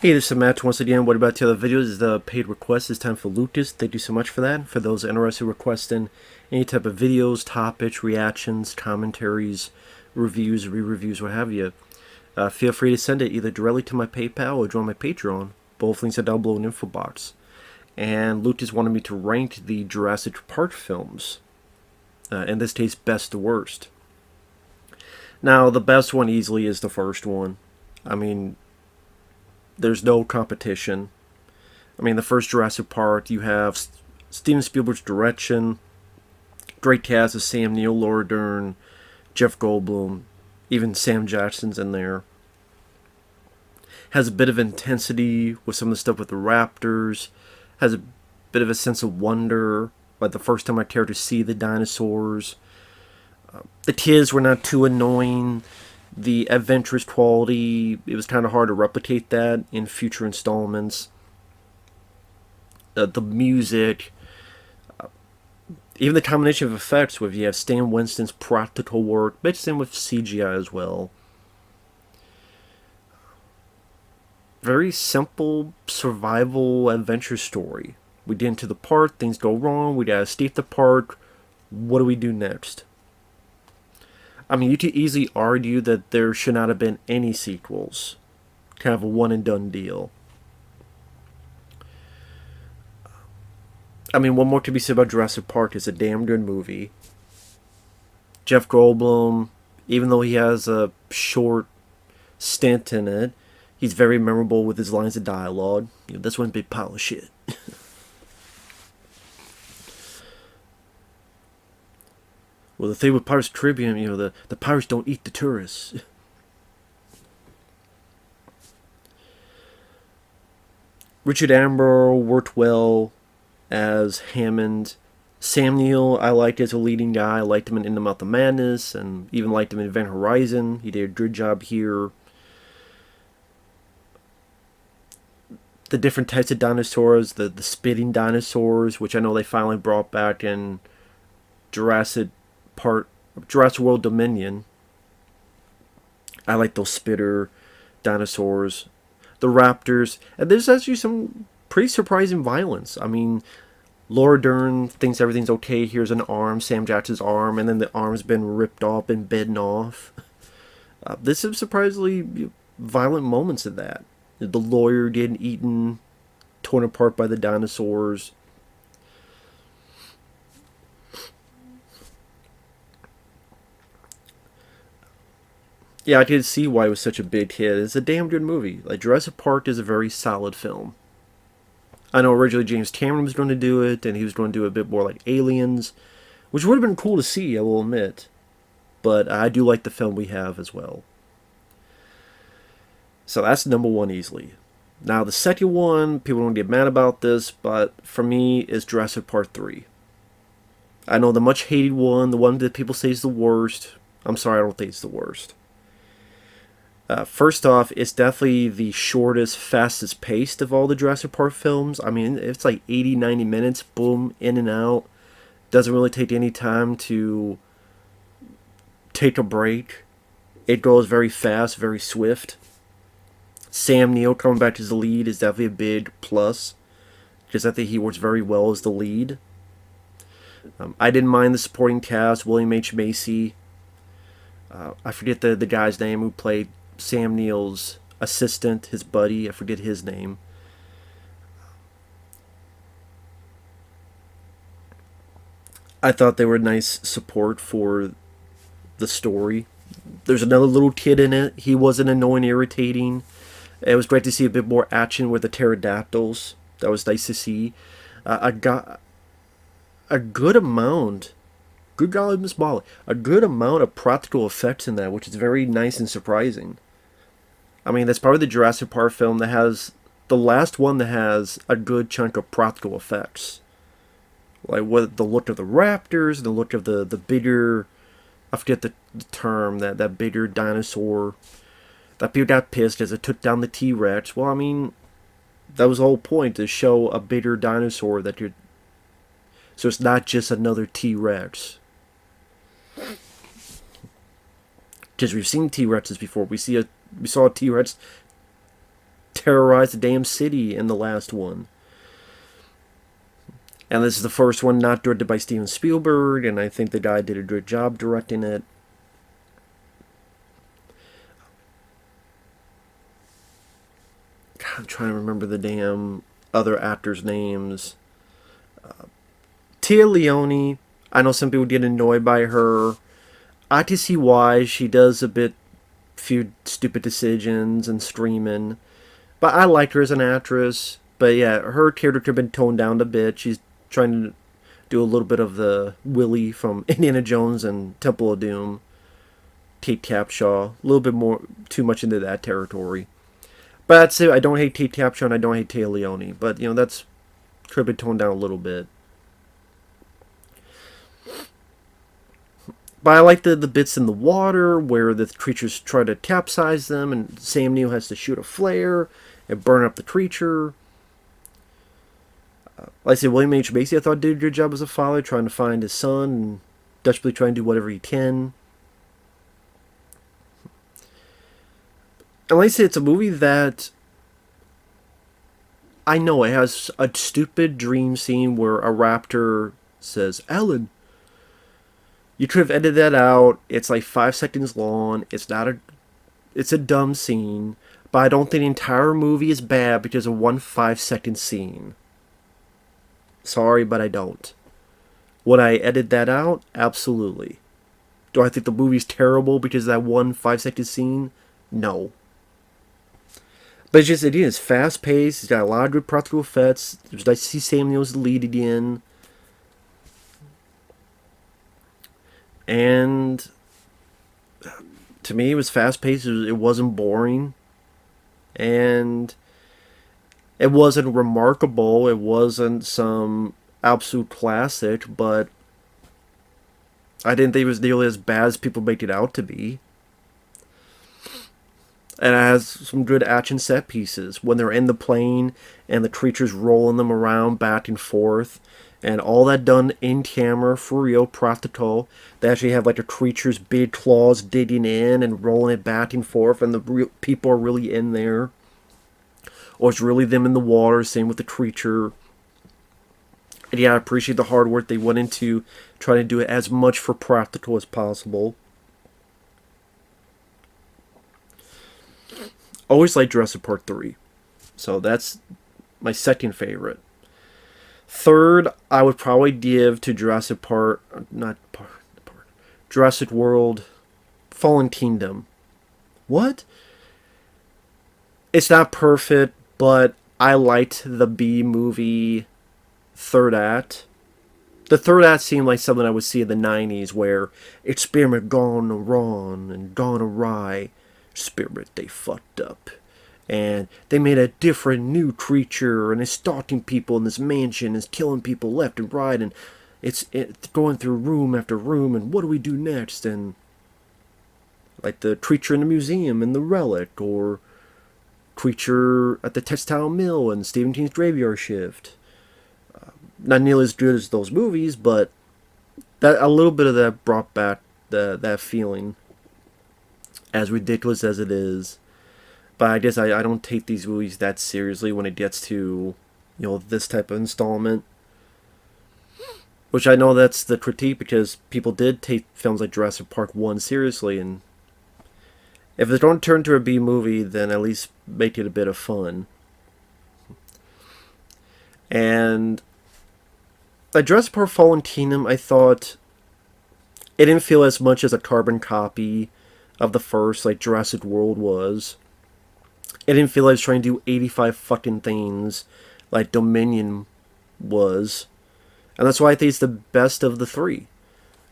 Hey, this is Matt once again. What about the other videos? The paid request. It's time for Lucas. Thank you so much for that. For those interested in requesting any type of videos, topics, reactions, commentaries, reviews, re-reviews, what have you, feel free to send it either directly to my PayPal or join my Patreon. Both links are down below in the info box. And Lucas wanted me to rank the Jurassic Park films. In this case, best to worst. Now, the best one easily is the first one. I mean, there's no competition. I mean, the first Jurassic Park, you have Steven Spielberg's direction, great cast of Sam Neill, Laura Dern, Jeff Goldblum, even Sam Jackson's in there. Has a bit of intensity with some of the stuff with the raptors. Has a bit of a sense of wonder, like the first time I cared to see the dinosaurs. The kids were not too annoying. The adventurous quality, it was kind of hard to replicate that in future installments. The music, even the combination of effects with you have Stan Winston's practical work mixed in with CGI as well. Very simple survival adventure story. We get into the park, things go wrong, we gotta escape the park. What do we do next? I mean, you could easily argue that there should not have been any sequels. Kind of a one and done deal. I mean, what more could be said about Jurassic Park? It's a damn good movie. Jeff Goldblum, even though he has a short stint in it, he's very memorable with his lines of dialogue. You know, this one's a big pile of shit. Well, the thing with Pirates of the Caribbean, you know, the pirates don't eat the tourists. Richard Attenborough worked well as Hammond. Sam Neill, I liked as a leading guy. I liked him in the Mouth of Madness, and even liked him in Event Horizon. He did a good job here. The different types of dinosaurs, the spitting dinosaurs, which I know they finally brought back in Jurassic World Dominion. I like those spitter dinosaurs, the raptors, and there's actually some pretty surprising violence. I mean, Laura Dern thinks everything's okay. Here's an arm, Sam Jackson's arm, and then the arm's been ripped off and bitten off. There's some surprisingly violent moments in that. The lawyer getting eaten, torn apart by the dinosaurs. Yeah, I could see why it was such a big hit. It's a damn good movie. Like, Jurassic Park is a very solid film. I know originally James Cameron was going to do it, and he was going to do a bit more like Aliens, which would have been cool to see, I will admit. But I do like the film we have as well. So that's number one easily. Now the second one, people don't get mad about this, but for me, is Jurassic Park 3. I know the much hated one, the one that people say is the worst. I'm sorry, I don't think it's the worst. First off, it's definitely the shortest, fastest paced of all the Jurassic Park films. I mean, it's like 80, 90 minutes, boom, in and out. Doesn't really take any time to take a break. It goes very fast, very swift. Sam Neill coming back as the lead is definitely a big plus, because I think he works very well as the lead. I didn't mind the supporting cast. William H. Macy. I forget the guy's name who played Sam Neill's assistant, his buddy. I forget his name. I thought they were nice support for the story. There's another little kid in it. He wasn't annoying, irritating. It was great to see a bit more action with the pterodactyls. That was nice to see. I got a good amount. Good golly, Miss Molly. A good amount of practical effects in that, which is very nice and surprising. I mean, that's probably the Jurassic Park film that has the last one that has a good chunk of practical effects. Like what the look of the raptors, the look of the bigger, I forget the term, that bigger dinosaur. That people got pissed as it took down the T-Rex. Well, I mean, that was the whole point, to show a bigger dinosaur that you're. So it's not just another T-Rex. Because we've seen T-Rexes before. We saw a T-Rex terrorized the damn city in the last one. And this is the first one not directed by Steven Spielberg, and I think the guy did a good job directing it. God, I'm trying to remember the damn other actors' names. Tia Leone, I know some people get annoyed by her. I can see why. She does few stupid decisions and screaming. But I like her as an actress. But yeah, her character could have been toned down a bit. She's trying to do a little bit of the Willy from Indiana Jones and Temple of Doom. Kate Capshaw. A little bit more, too much into that territory. But that's it. I don't hate Kate Capshaw and I don't hate Tia Leone. But, that's could have been toned down a little bit. But I like the bits in the water where the creatures try to capsize them and Sam Neill has to shoot a flare and burn up the creature. Like I said, William H. Macy I thought did a good job as a father, trying to find his son and desperately trying to do whatever he can. And like I said, it's a movie that I know it has a stupid dream scene where a raptor says, "Ellen." You could have edited that out. It's like 5 seconds long. It's a dumb scene, but I don't think the entire movie is bad because of one 5-second scene. Sorry, but I don't. Would I edit that out? Absolutely. Do I think the movie's terrible because of that one 5-second scene? No. But it is fast paced. It's got a lot of good practical effects. It was nice to see Sam Neill's lead again. And to me, it was fast paced. It wasn't boring. And it wasn't remarkable. It wasn't some absolute classic, but I didn't think it was nearly as bad as people make it out to be. And it has some good action set pieces when they're in the plane and the creatures rolling them around back and forth. And all that done in camera, for real, practical. They actually have like the creature's big claws digging in and rolling it back and forth, and the people are really in there. Or it's really them in the water, same with the creature. And yeah, I appreciate the hard work they went into trying to do it as much for practical as possible. Always like Jurassic Park 3. So that's my second favorite. Third, I would probably give to Jurassic World Fallen Kingdom. What? It's not perfect, but I liked the B movie third act. The third act seemed like something I would see in the 90s where experiment gone wrong and gone awry. Experiment they fucked up. And they made a different new creature and it's stalking people in this mansion, it's killing people left and right, and it's going through room after room, and what do we do next? And like the creature in the museum and the relic, or creature at the textile mill and Stephen King's Graveyard Shift. Not nearly as good as those movies, but that a little bit of that brought back that feeling, as ridiculous as it is. But I guess I don't take these movies that seriously when it gets to, this type of installment. Which I know that's the critique, because people did take films like Jurassic Park 1 seriously, and if it's going to turn to a B movie, then at least make it a bit of fun. And like Jurassic Park Fallen Kingdom, I thought it didn't feel as much as a carbon copy of the first, like Jurassic World was. It didn't feel like I was trying to do 85 fucking things like Dominion was. And that's why I think it's the best of the three.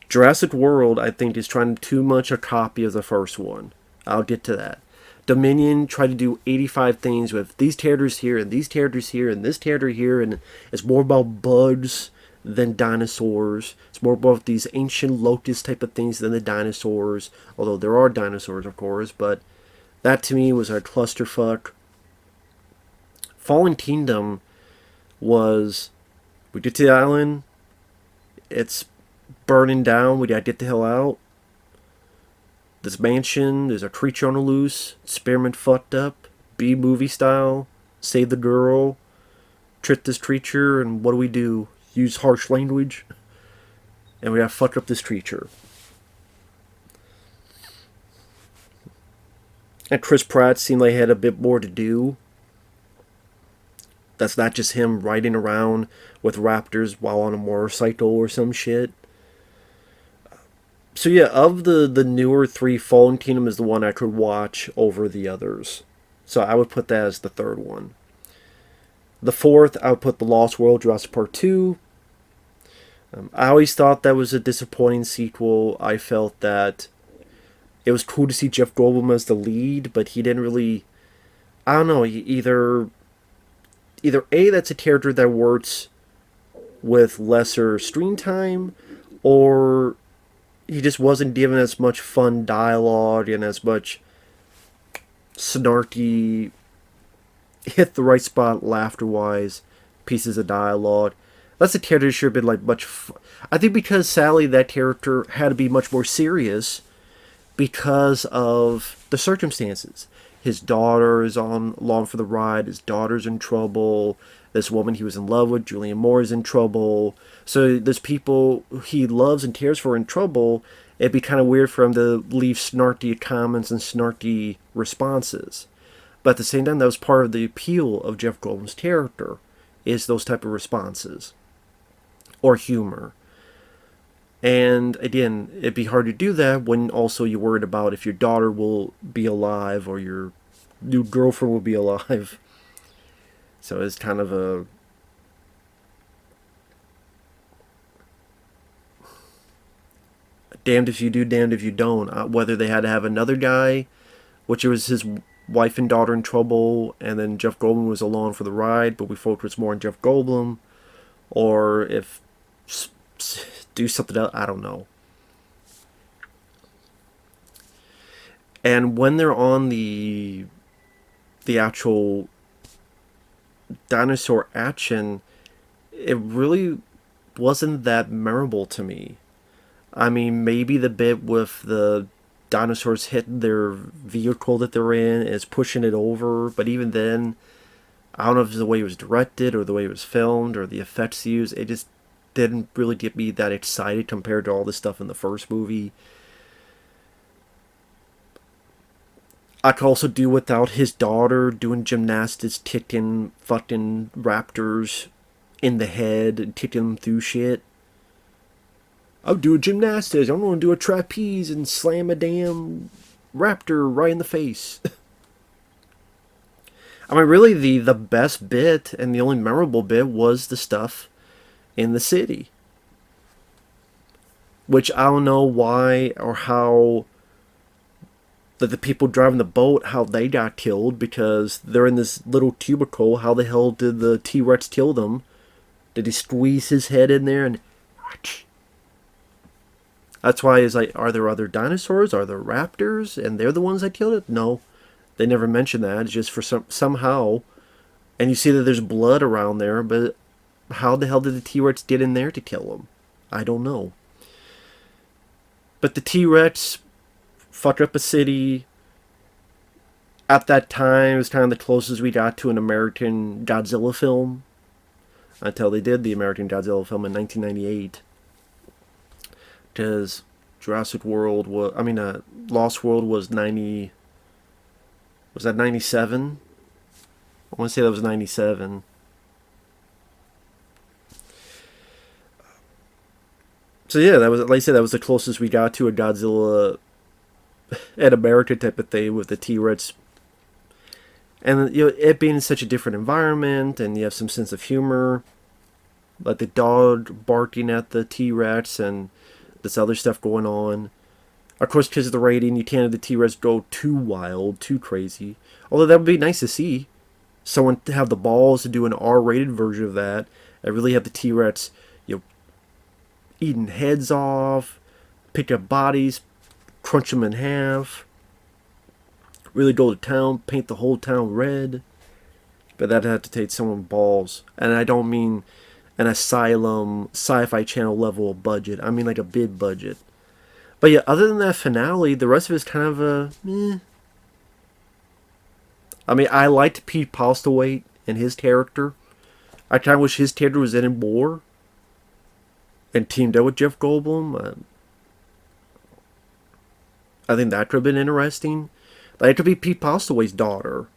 Jurassic World, I think, is trying too much a copy of the first one. I'll get to that. Dominion tried to do 85 things with these characters here, and these characters here, and this character here, and it's more about bugs than dinosaurs. It's more about these ancient locust type of things than the dinosaurs. Although there are dinosaurs, of course, but that to me was a clusterfuck. Fallen Kingdom was, we get to the island, it's burning down, we gotta get the hell out. This mansion, there's a creature on the loose, experiment fucked up, B-movie style. Save the girl, trick this creature, and what do? Use harsh language, and we gotta fuck up this creature. And Chris Pratt seemed like he had a bit more to do. That's not just him riding around with raptors while on a motorcycle or some shit. So yeah, of the newer three, Fallen Kingdom is the one I could watch over the others. So I would put that as the third one. The fourth, I would put The Lost World, Jurassic Park II. I always thought that was a disappointing sequel. I felt that it was cool to see Jeff Goldblum as the lead, but he didn't really... I don't know, either A, that's a character that works with lesser screen time, or he just wasn't given as much fun dialogue and as much snarky, hit the right spot laughter-wise pieces of dialogue. That's a character that should have been like much... I think because sadly that character had to be much more serious because of the circumstances. His daughter is on along for the ride. His daughter's in trouble. This woman he was in love with, Julianne Moore, is in trouble. So there's people he loves and cares for in trouble. It'd be kind of weird for him to leave snarky comments and snarky responses. But at the same time, that was part of the appeal of Jeff Goldblum's character, is those type of responses. Or humor. And again, it'd be hard to do that when also you're worried about if your daughter will be alive or your new girlfriend will be alive. So it's kind of a... damned if you do, damned if you don't. Whether they had to have another guy, which was his wife and daughter in trouble, and then Jeff Goldblum was along for the ride, but we focused more on Jeff Goldblum, or if... do something else, I don't know. And when they're on the actual dinosaur action, it really wasn't that memorable to me. I mean, maybe the bit with the dinosaurs hitting their vehicle that they're in is pushing it over, but even then, I don't know if it's the way it was directed or the way it was filmed or the effects used. It just didn't really get me that excited compared to all the stuff in the first movie. I could also do without his daughter doing gymnastics, kicking fucking raptors in the head and kicking them through shit. I'll do a gymnastics. I'm going to do a trapeze and slam a damn raptor right in the face. I mean, really, the best bit and the only memorable bit was the stuff in the city. Which I don't know why or how that the people driving the boat, how they got killed, because they're in this little cubicle. How the hell did the T-Rex kill them? Did he squeeze his head in there and... That's why it's like, are there other dinosaurs? Are there raptors? And they're the ones that killed it? No. They never mention that. It's just for somehow... And you see that there's blood around there, but how the hell did the T-Rex get in there to kill him? I don't know. But the T-Rex fucked up a city. At that time, it was kind of the closest we got to an American Godzilla film. Until they did the American Godzilla film in 1998. Because Jurassic World was... Lost World was 90... Was that 97? I want to say that was 97. So yeah, that was, like I said, that was the closest we got to a Godzilla and America type of thing with the T-Rex. And it being in such a different environment, and you have some sense of humor, like the dog barking at the T-Rex and this other stuff going on. Of course, because of the rating, you can't have the T-Rex go too wild, too crazy. Although that would be nice to see. Someone to have the balls to do an R-rated version of that. And really have the T-Rex, eating heads off, pick up bodies, crunch them in half. Really go to town, paint the whole town red. But that'd have to take someone balls. And I don't mean an Asylum Sci-Fi Channel level of budget. I mean like a big budget. But yeah, other than that finale, the rest of it's kind of a... I mean, I liked Pete Postlewaite and his character. I kind of wish his character was in it more and teamed up with Jeff Goldblum. I think that could have been interesting. Like, it could be Pete Postlewaite's daughter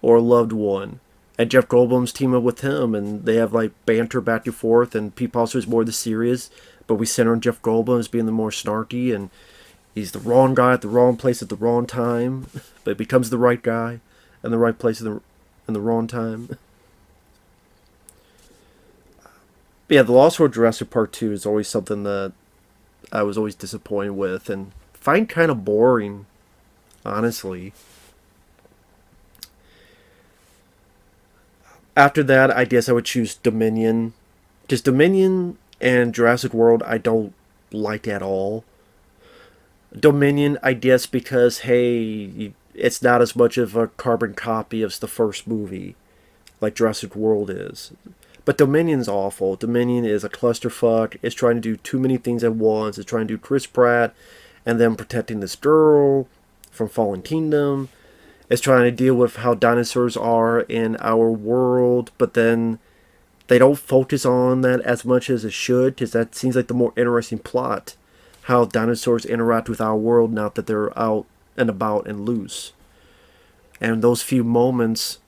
or loved one, and Jeff Goldblum's team up with him, and they have like banter back and forth. And Pete Postlewaite's more the serious, but we center on Jeff Goldblum as being the more snarky, and he's the wrong guy at the wrong place at the wrong time, but becomes the right guy in the right place in the wrong time. But yeah, the Lost World Jurassic Park 2 is always something that I was always disappointed with and find kind of boring, honestly. After that, I guess I would choose Dominion. Just Dominion and Jurassic World, I don't like at all. Dominion, I guess, because, hey, it's not as much of a carbon copy of the first movie, like Jurassic World is. But Dominion's awful. Dominion is a clusterfuck. It's trying to do too many things at once. It's trying to do Chris Pratt and then protecting this girl from Fallen Kingdom. It's trying to deal with how dinosaurs are in our world, but then they don't focus on that as much as it should, because that seems like the more interesting plot. How dinosaurs interact with our world now that they're out and about and loose. And those few moments,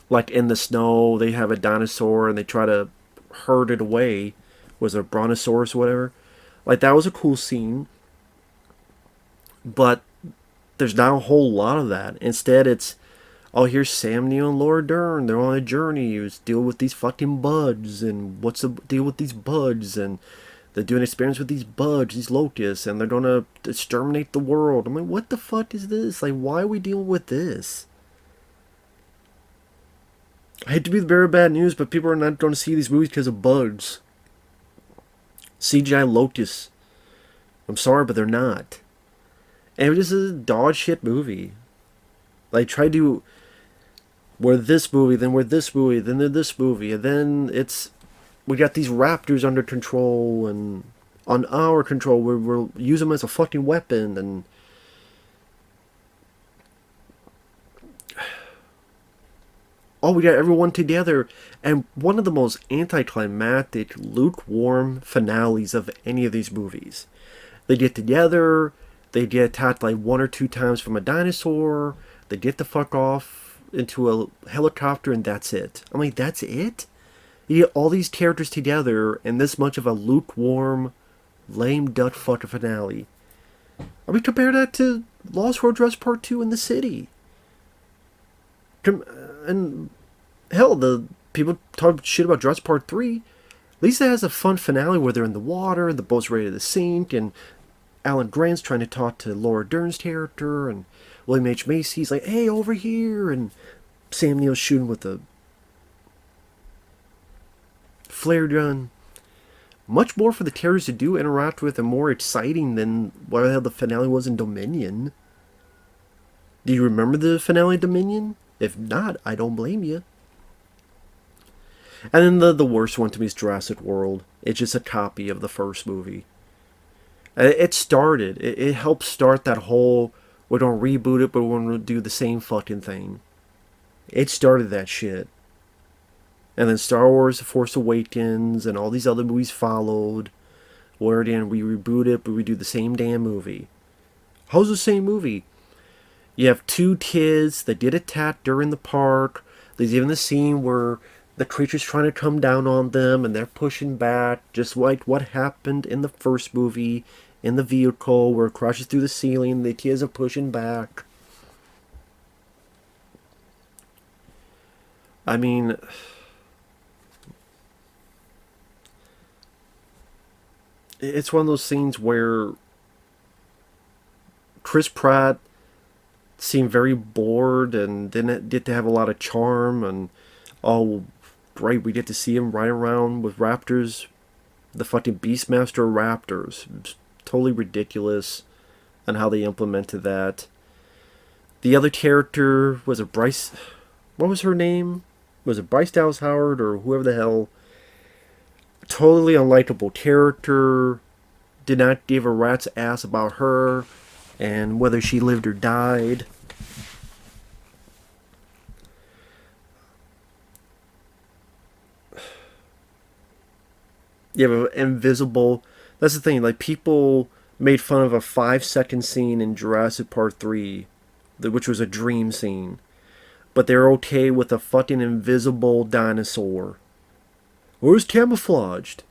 like in the snow, they have a dinosaur and they try to herd it away. Was it a brontosaurus or whatever? Like, that was a cool scene. But there's not a whole lot of that. Instead, it's, oh, here's Sam Neill and Laura Dern. They're on a journey. You deal with these fucking bugs. And what's the deal with these bugs? And they're doing experiments with these bugs, these locusts. And they're going to exterminate the world. I'm like, what the fuck is this? Like, why are we dealing with this? I hate to be the bearer of bad news, but people are not going to see these movies because of bugs. CGI locusts. I'm sorry, but they're not. And it was just a dog shit movie. Like, try to... We're this movie, then we're this movie, then they're this movie, and then it's... We got these raptors under control, and on our control, we'll use them as a fucking weapon, and... Oh, we got everyone together. And one of the most anticlimactic, lukewarm finales of any of these movies. They get together, they get attacked like 1 or 2 times from a dinosaur, they get the fuck off into a helicopter, and that's it. I'm like, that's it? You get all these characters together in this much of a lukewarm, lame duck fucking finale. I mean, compare that to Lost World Jurassic Park 2 in the city. And hell, the people talk shit about Jurassic Park 3. At least it has a fun finale where they're in the water and the boat's ready to sink, and Alan Grant's trying to talk to Laura Dern's character, and William H. Macy's like, hey, over here, and Sam Neill's shooting with a flare gun. Much more for the characters to do, interact with, and more exciting than what the hell the finale was in Dominion. Do you remember the finale of Dominion? If not, I don't blame you. And then the worst one to me is Jurassic World. It's just a copy of the first movie. It started. It helped start that whole, we're going to reboot it, but we're going to do the same fucking thing. It started that shit. And then Star Wars The Force Awakens and all these other movies followed. Where again, we reboot it, but we do the same damn movie. How's the same movie? You have 2 kids that get attacked during the park. There's even the scene where the creature's trying to come down on them and they're pushing back, just like what happened in the first movie in the vehicle where it crashes through the ceiling. The kids are pushing back. I mean, it's one of those scenes where Chris Pratt seemed very bored and didn't get to have a lot of charm, and oh great, we get to see him ride around with raptors, the fucking Beastmaster raptors. It's totally ridiculous on how they implemented that. The other character was a Bryce, what was her name? Was it Bryce Dallas Howard or whoever the hell? Totally unlikable character. Did not give a rat's ass about her and whether she lived or died. You have an invisible. That's the thing. Like, people made fun of a 5 second scene in Jurassic Park 3, which was a dream scene, but they're okay with a fucking invisible dinosaur. Or was camouflaged.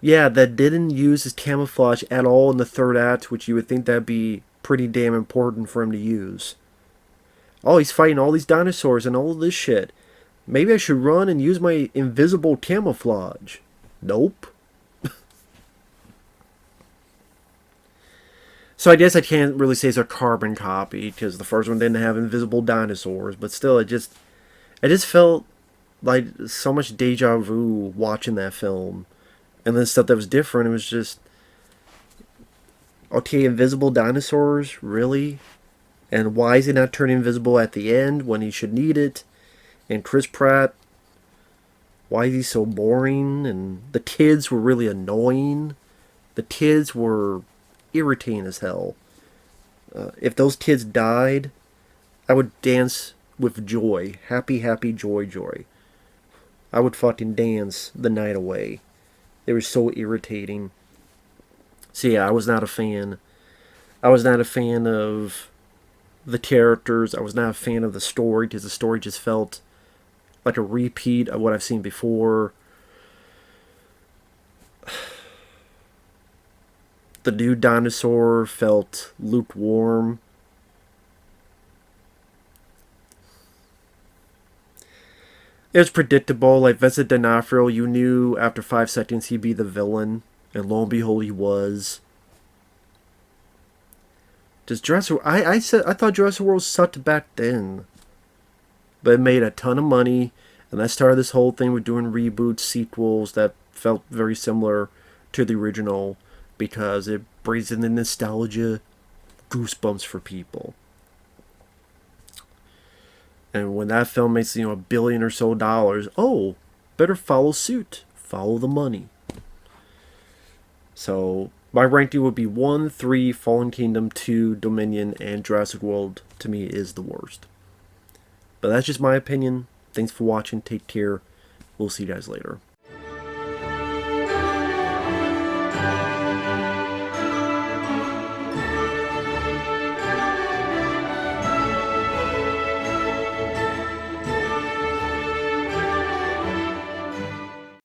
Yeah, that didn't use his camouflage at all in the third act, which you would think that'd be pretty damn important for him to use. Oh, he's fighting all these dinosaurs and all this shit. Maybe I should run and use my invisible camouflage. Nope. So I guess I can't really say it's a carbon copy because the first one didn't have invisible dinosaurs, but still, it just felt like so much deja vu watching that film, and then stuff that was different. It was just, okay, invisible dinosaurs, really? And why is he not turning invisible at the end when he should need it? And Chris Pratt, why is he so boring? And the kids were really annoying. The kids were irritating as hell. If those kids died, I would dance with joy. Happy, happy, joy, joy. I would fucking dance the night away. They were so irritating. So yeah, I was not a fan. I was not a fan of the characters. I was not a fan of the story because the story just felt like a repeat of what I've seen before. The new dinosaur felt lukewarm. It was predictable. Like Vincent D'Onofrio, you knew after 5 seconds he'd be the villain, and lo and behold, he was. Does Jurassic? I thought Jurassic World sucked back then, but it made a ton of money, and that started this whole thing with doing reboots, sequels that felt very similar to the original because it brings in the nostalgia, goosebumps for people. And when that film makes, $1 billion or so, oh, better follow suit. Follow the money. So my ranking would be 1, 3, Fallen Kingdom, 2, Dominion, and Jurassic World, to me, is the worst. But that's just my opinion. Thanks for watching. Take care. We'll see you guys later.